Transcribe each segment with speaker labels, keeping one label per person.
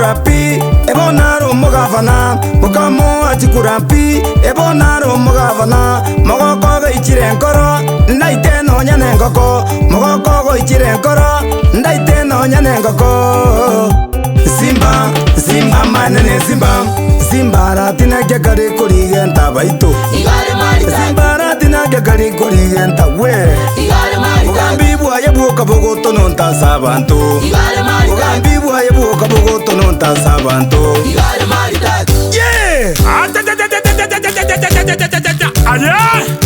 Speaker 1: achikurapi ebonaro mugavana mukamo achikurapi ebonaro mugavana mogoko goichire nkoro ndaite nonya nengoko mogoko goichire nkoro ndaite nonya nengoko Simba manene Simba Arati Nyaribari kurigenta baito Simba Arati Nyaribari kurigenta we Mugambi bwaye buka bogoto nonta sabantu Mugambi bwaye buka bogoto nonta sabantu yeah
Speaker 2: aye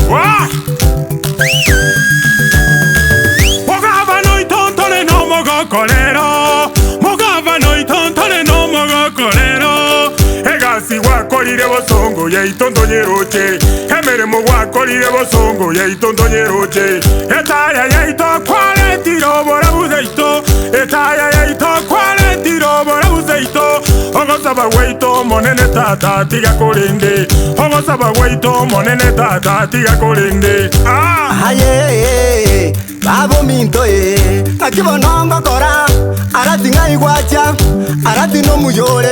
Speaker 2: wa mogava noi tontole no mogokolero mogava noi tontole no mogokolero egasi wakolire bosongo ya itondo nyeroche emeremo wakolire bosongo ya itondo nyeroche etaya ya ito kwale tiro bora buzeito etaya ya ito kwale tiro bora buzeito ogosaba weito monene tata tiga korende ogosaba weito monene tata tiga korende
Speaker 1: aye babo minto akibonongo kora Arati ngai gwacha Arati no muyore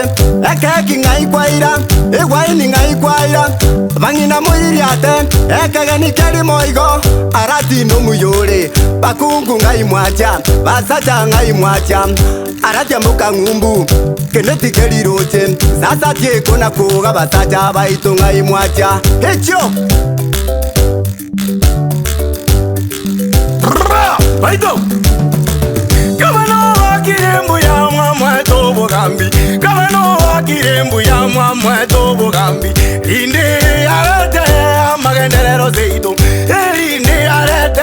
Speaker 1: ekeki ngai kwaira egwaini ngai kwaira bangina muiri ate ekege ni keri moigo Arati no muyore bakungu ngai mwacha basacha ngai mwacha Arati ambuka ngumbu keneti keri roche sasa tie kona koga basacha baito ngai mwacha hecho
Speaker 2: baito kirembu ya mwamwe to bogambi kabano kirembu ya mwamwe to bogambi inde arete amagenderero zeito inde arete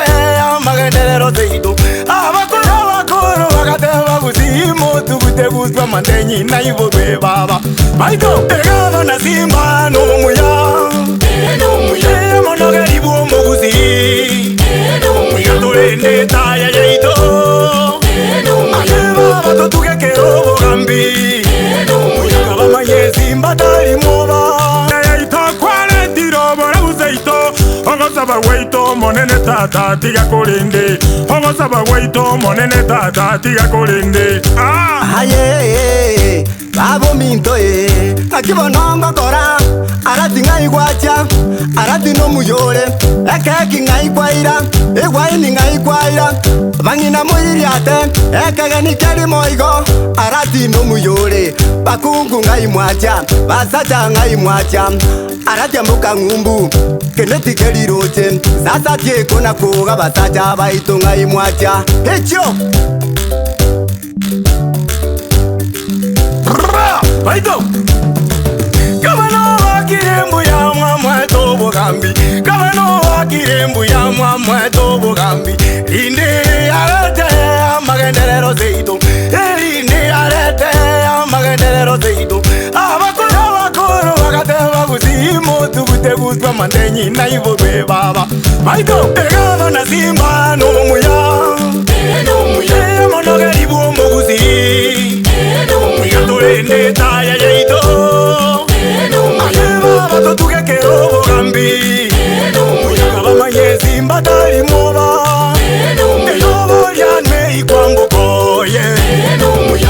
Speaker 2: amagenderero zeito abakoro bagateba gusimo tugute guswa mandenyi na ibogwe baba baito egaba na Simba no muya monogeri bu muguzi muya torende taya yeito Bato tuge kero bogambi Muyagaba manye Simba tali moba Naya ito kwale tiro bora uzeito Ogosaba weito monene tata tiga korende Ogosaba weito monene tata tiga korende
Speaker 1: aye babo minto akibonongo kora Arati ngai gwacha Arati no muyore ekeki ngai kwaira egwaini ngai kwaira bangina muiri ate ekege ni keri moigo Arati no muyore bakungu ngai mwacha basacha ngai mwacha Arati ambuka ngumbu keneti keri roche sasa tie kona koga basacha baito ngai mwacha hecho
Speaker 2: baito kabano kirembu ya mwamwe to bogambi kabano kirembu ya mwamwe to bogambi inde arete amagenderero zeito inde arete amagenderero zeito abakoro bagateba gusimo tugute guswa mandenyi na ibogwe baba baito egaba na Simba no muya monogeri bu muguzi muya torende taya yeito